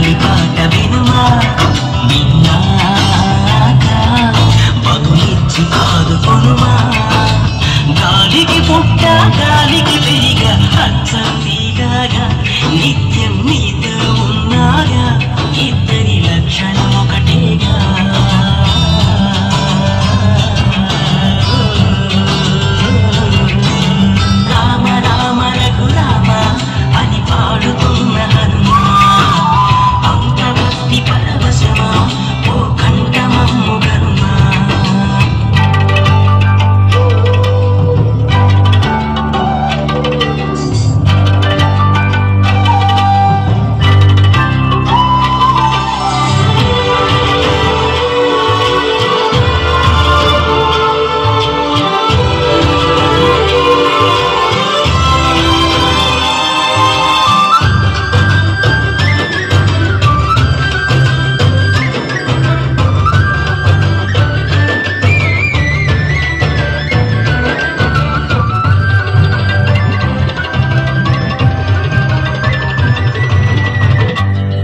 గాలి పాట వినుమా విన్నాక బదులిచ్చి ఆదుకొనుమా గాలికి పుట్ట గాలికి పెరిగా అచ్చం నీలాగా నిత్యం నీతో ఉన్నాగా ఇద్దరి లక్షణం ఒకటేగా రామ రామ రఘురామ అని పాడుతున్న హనుమా అంత భక్తి పరవశమా ఓ కంఠమమ్ము గరుమా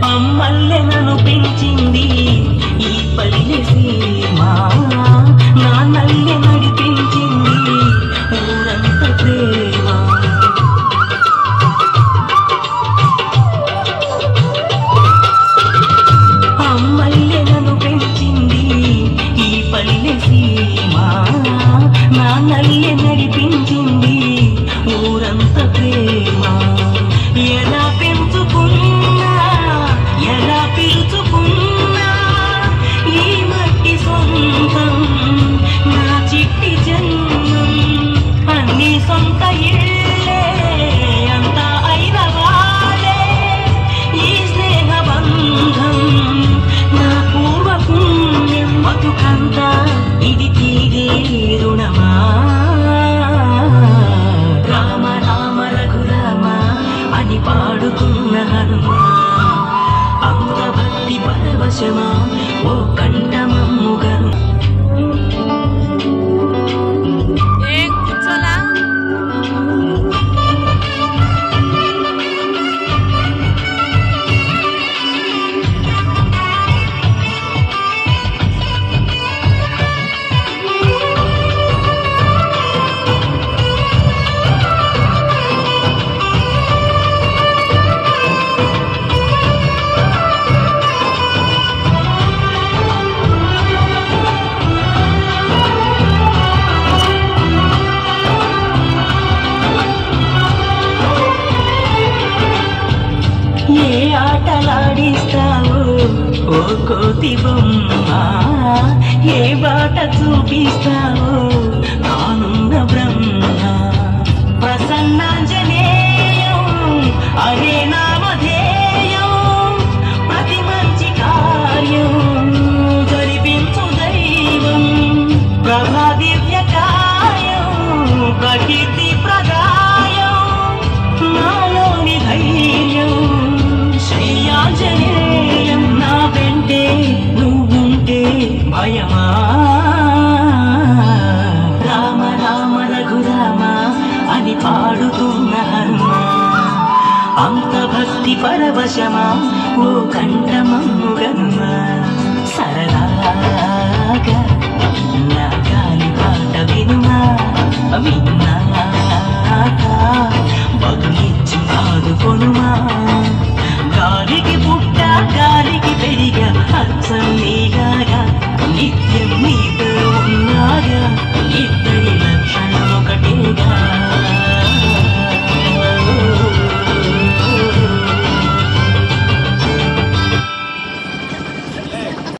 అమ్మల్లెనను పెంచింది ఈ పల్లె సీమ నా నల్లె నడిపించింది ఊరంత ప్రేమ అమ్మల్లెనను పెంచింది ఈ పల్లె సీమ నా నల్లె నడిపించింది ఊరంత ప్రేమ ఎలా పెంచుకున్నా ఎలా పిలుచుకున్నా ఈ మట్టి సొంతం నా చిట్టి జన్మం అన్ని సొంత ఇళ్ళే అంతా అయిన వాడే ఈ స్నేహ బంధం నా పూర్వ పుణ్యం బతుకంతా ఇది తీరే రుణమా రామ రామ రఘురామ అని పాడుకున్న హనుమా అంత భక్తి పరవశమా ఓ కంఠమమ్ము గరు ఏ ఆటలాడిస్తావు ఓ కోతి బొమ్మ ఏ బాట చూపిస్తావు నానున్న బ్రహ్మ ప్రసన్నాంజనేయం అరే నామధేయం ప్రతి మంచి కార్యం జరిపించు దైవం ప్రభా దివ్య కాయం ప్రకీర్తి ప్రదాయం నాలోని ధైర్యం శ్రీయాంజనేయం నా వెంటే నువ్వుంటే భయమా రామ రామ రఘురామ అని పాడుతున్న హనుమా అంత భక్తి పరవశమా ఓ కంఠమమ్ము గనుమా సరదాగా నా గాలి పాట వినుమా విన్నాక బదులిచ్చి ఆదుకొనుమా గాలికి పుట్ట గాలికి పెరిగా అచ్చం